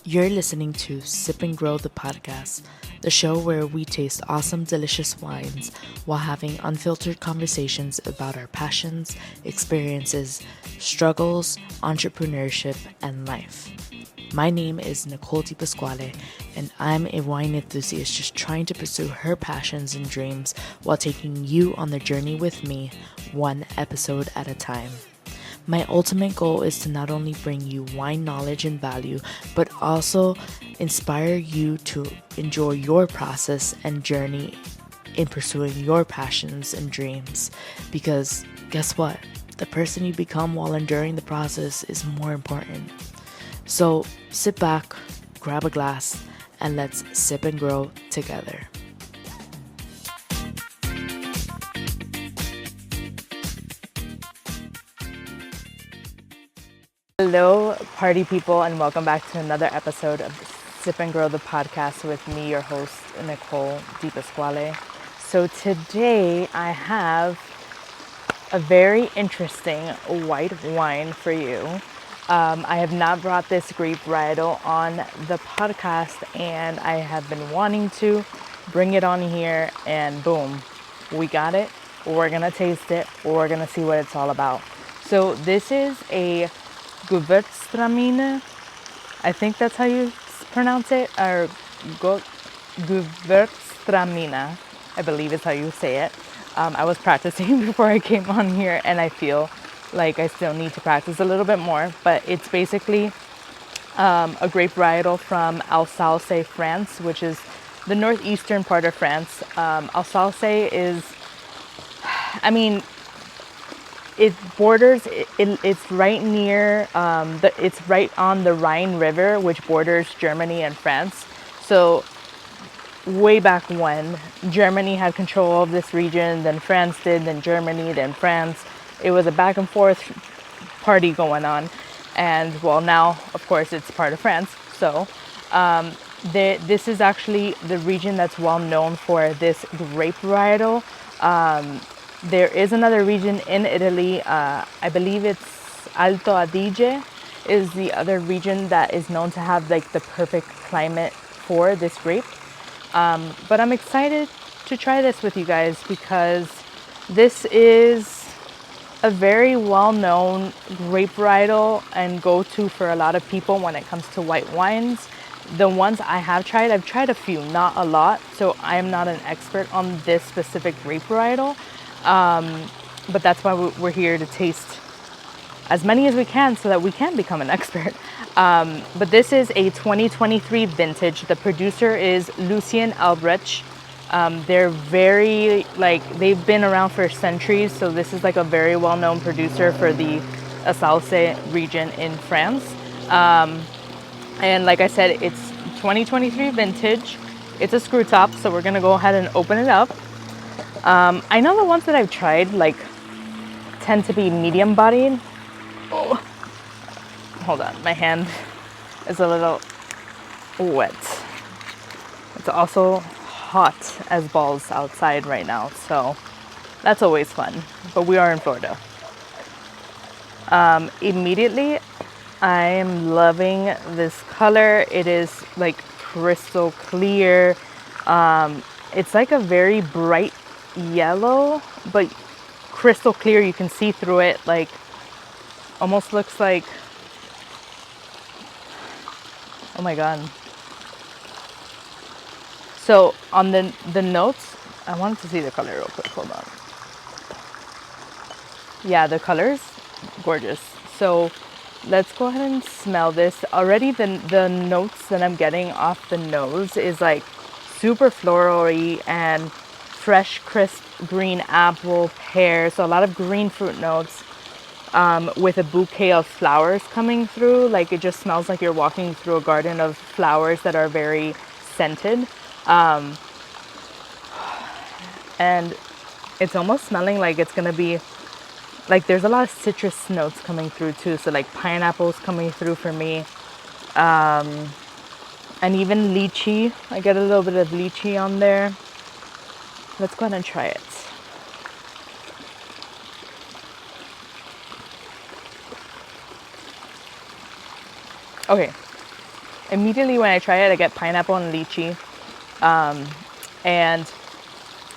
You're listening to Sip and Grow the podcast, the show where we taste awesome, delicious wines while having unfiltered conversations about our passions, experiences, struggles, entrepreneurship, and life. My name is Nicole Di Pasquale, and I'm a wine enthusiast just trying to pursue her passions and dreams while taking you on the journey with me, one episode at a time. My ultimate goal is to not only bring you wine knowledge and value, but also inspire you to enjoy your process and journey in pursuing your passions and dreams. Because guess what? The person you become while enduring the process is more important. So sit back, grab a glass, and let's sip and grow together. Hello, party people, and welcome back to another episode of Sip and Grow the podcast with me, your host, Nicole Di Pasquale. So today I have a very interesting white wine for you. I have not brought this grape varietal on the podcast, and I have been wanting to bring it on here, and boom, we got it. We're gonna taste it. We're gonna see what it's all about. So this is a Gewürztraminer. I think that's how you pronounce it, or Gewürztraminer, I believe is how you say it. I was practicing before I came on here, and I feel like I still need to practice a little bit more, but it's basically a grape varietal from Alsace, France, which is the northeastern part of France. Alsace is, it borders, it's right near, it's right on the Rhine River, which borders Germany and France. So way back when Germany had control of this region, then France did, then Germany, then France. It was a back and forth party going on. And well, now, of course, it's part of France. So this is actually the region that's well known for this grape varietal. There is another region in Italy, I believe it's Alto Adige is the other region that is known to have like the perfect climate for this grape. But I'm excited to try this with you guys because this is a very well-known grape varietal and go-to for a lot of people when it comes to white wines. The ones I have tried, I've tried a few, not a lot, so I am not an expert on this specific grape varietal. But that's why we're here to taste as many as we can so that we can become an expert. But this is a 2023 vintage. The producer is Lucien Albrecht. They're very, they've been around for centuries. So this is like a very well-known producer for the Alsace region in France. And like I said, it's 2023 vintage. It's a screw top. So we're going to go ahead and open it up. I know the ones that I've tried tend to be medium bodied. Oh, hold on, my hand is a little wet. It's also hot as balls outside right now, so that's always fun, but we are in Florida. Immediately, I am loving this color. It is like crystal clear. It's like a very bright yellow, but crystal clear. You can see through it, like almost looks like, oh my god. So on the notes, I wanted to see the color real quick, hold on. Yeah, the color's gorgeous. So let's go ahead and smell this. Already the notes that I'm getting off the nose is like super floral-y and fresh, crisp green apple, pear, so a lot of green fruit notes, with a bouquet of flowers coming through. Like it just smells like you're walking through a garden of flowers that are very scented. And it's almost smelling like it's gonna be, like there's a lot of citrus notes coming through too. So like pineapples coming through for me. And even lychee. I get a little bit of lychee on there. Let's go ahead and try it. Okay, Immediately when I try it, I get pineapple and lychee, and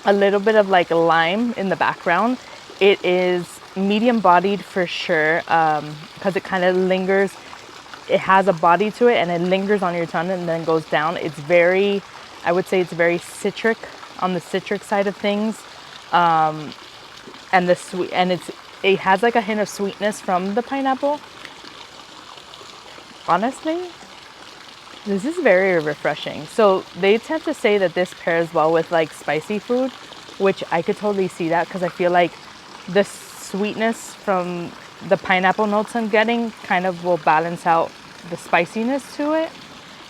a little bit of like lime in the background. It is medium bodied for sure, because it kind of lingers. It has a body to it and it lingers on your tongue and then goes down. It's very, I would say it's very citric, on the citric side of things. And the sweet, and it has like a hint of sweetness from the pineapple. Honestly, this is very refreshing. So they tend to say that this pairs well with like spicy food, which I could totally see that, because I feel like the sweetness from the pineapple notes I'm getting kind of will balance out the spiciness to it.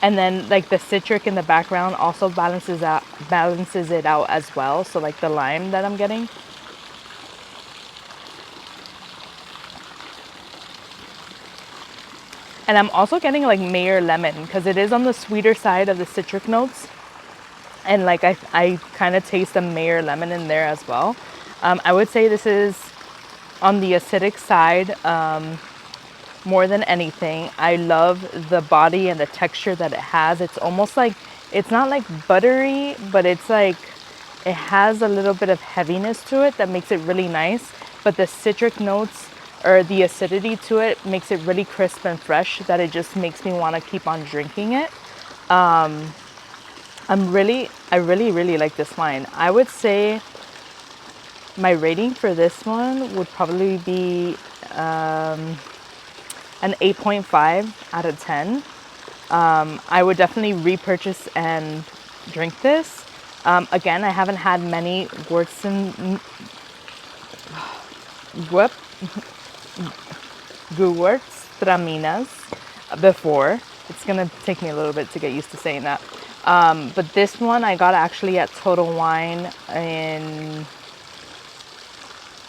And then like the citric in the background also balances it out as well. So like the lime that I'm getting. And I'm also getting like Mayer lemon, because it is on the sweeter side of the citric notes. And like I kind of taste the Mayer lemon in there as well. I would say this is on the acidic side more than anything. I love the body and the texture that it has. It's almost like, it's not like buttery, but it's like, it has a little bit of heaviness to it that makes it really nice. But the citric notes, or the acidity to it, makes it really crisp and fresh, that it just makes me want to keep on drinking it. I really like this wine. I would say my rating for this one would probably be an 8.5 out of 10. I would definitely repurchase and drink this. Again, I haven't had many Gewürztraminas before. It's gonna take me a little bit to get used to saying that. But this one I got actually at Total Wine in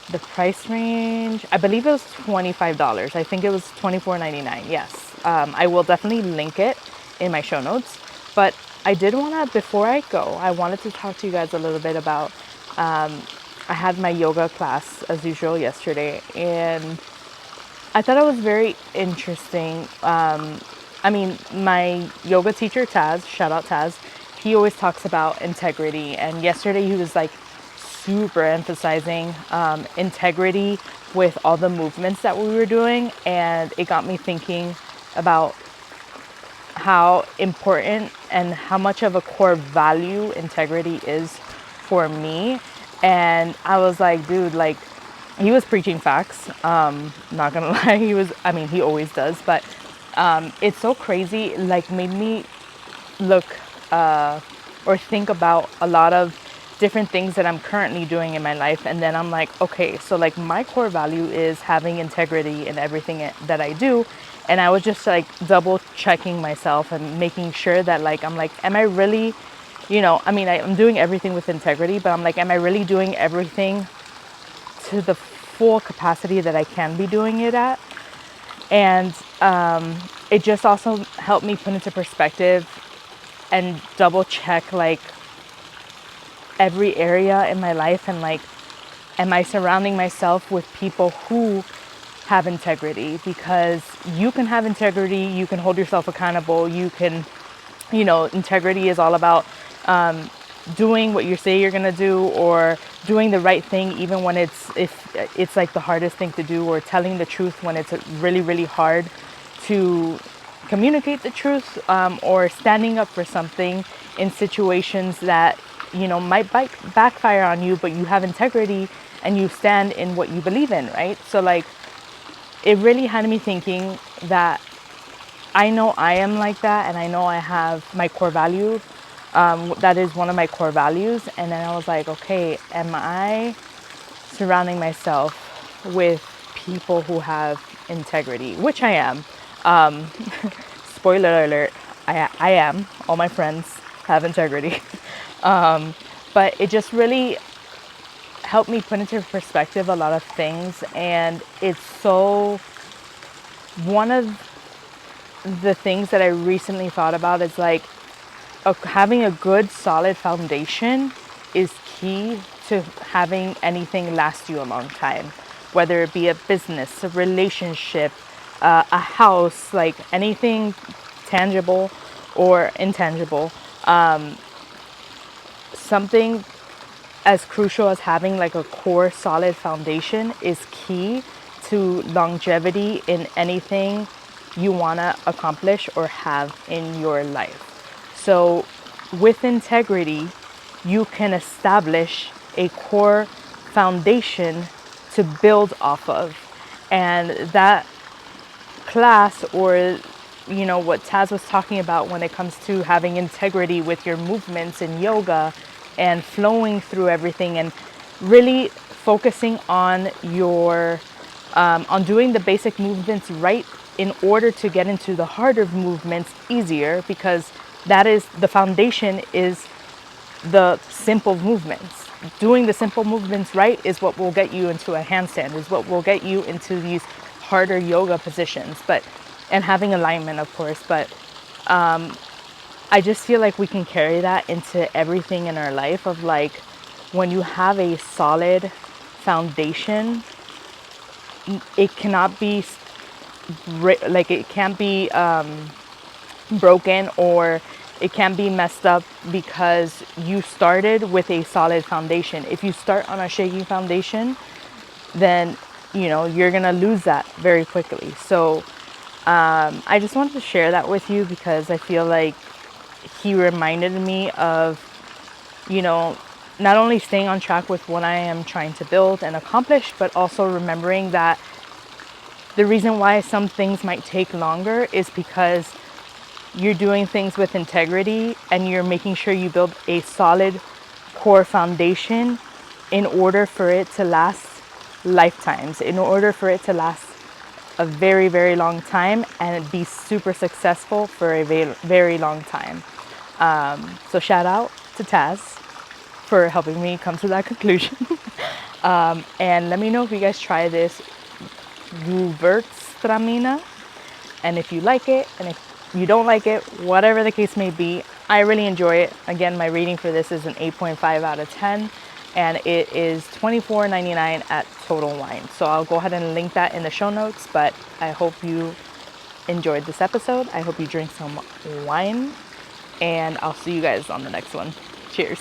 the price range. I believe it was $25. I think it was $24.99. Yes. I will definitely link it in my show notes. But I did want to, before I go, I wanted to talk to you guys a little bit about, I had my yoga class as usual yesterday, and I thought it was very interesting. I mean, my yoga teacher, Taz, shout out Taz, he always talks about integrity. And yesterday he was like super emphasizing integrity with all the movements that we were doing. And it got me thinking about how important and how much of a core value integrity is for me. And I was like, dude, like, he was preaching facts. Not gonna lie, he always does, but it's so crazy, like made me look or think about a lot of different things that I'm currently doing in my life. And then I'm like, okay, so like my core value is having integrity in everything that I do. And I was just like double checking myself and making sure that like, I'm like, am I really, I'm doing everything with integrity, but I'm like, am I really doing everything to the full capacity that I can be doing it at? And it just also helped me put into perspective and double check like every area in my life, and like, am I surrounding myself with people who have integrity? Because you can have integrity, you can hold yourself accountable, you can, integrity is all about doing what you say you're gonna do, or doing the right thing even when it's like the hardest thing to do, or telling the truth when it's really, really hard to communicate the truth, or standing up for something in situations that might backfire on you, but you have integrity and you stand in what you believe in, right? So like, it really had me thinking that I know I am like that, and I know I have my core value. That is one of my core values. And then I was like, okay, am I surrounding myself with people who have integrity? Which I am. Spoiler alert, I am. All my friends have integrity. But it just really helped me put into perspective a lot of things. And it's so, one of the things that I recently thought about is like, having a good solid foundation is key to having anything last you a long time, whether it be a business, a relationship, a house, like anything tangible. or intangible. Something as crucial as having like a core solid foundation is key to longevity in anything you want to accomplish or have in your life. So with integrity, you can establish a core foundation to build off of. And that class, or what Taz was talking about when it comes to having integrity with your movements in yoga and flowing through everything and really focusing on your on doing the basic movements right in order to get into the harder movements easier, because that is the foundation, is the simple movements. Doing the simple movements right is what will get you into a handstand, is what will get you into these harder yoga positions, and having alignment, of course. But I just feel like we can carry that into everything in our life, of like, when you have a solid foundation, it cannot be it can't be broken, or it can be messed up, because you started with a solid foundation. If you start on a shaky foundation, then you're gonna lose that very quickly. So I just wanted to share that with you, because I feel like he reminded me of not only staying on track with what I am trying to build and accomplish, but also remembering that the reason why some things might take longer is because you're doing things with integrity, and you're making sure you build a solid core foundation in order for it to last lifetimes, in order for it to last a very, very long time and be super successful for a very, very long time. So shout out to Taz for helping me come to that conclusion. And let me know if you guys try this Gewürztraminer, and if you like it, and if you don't like it, whatever the case may be. I really enjoy it. Again, my rating for this is an 8.5 out of 10, and it is $24.99 at Total Wine. So I'll go ahead and link that in the show notes. But I hope you enjoyed this episode. I hope you drink some wine, and I'll see you guys on the next one. Cheers.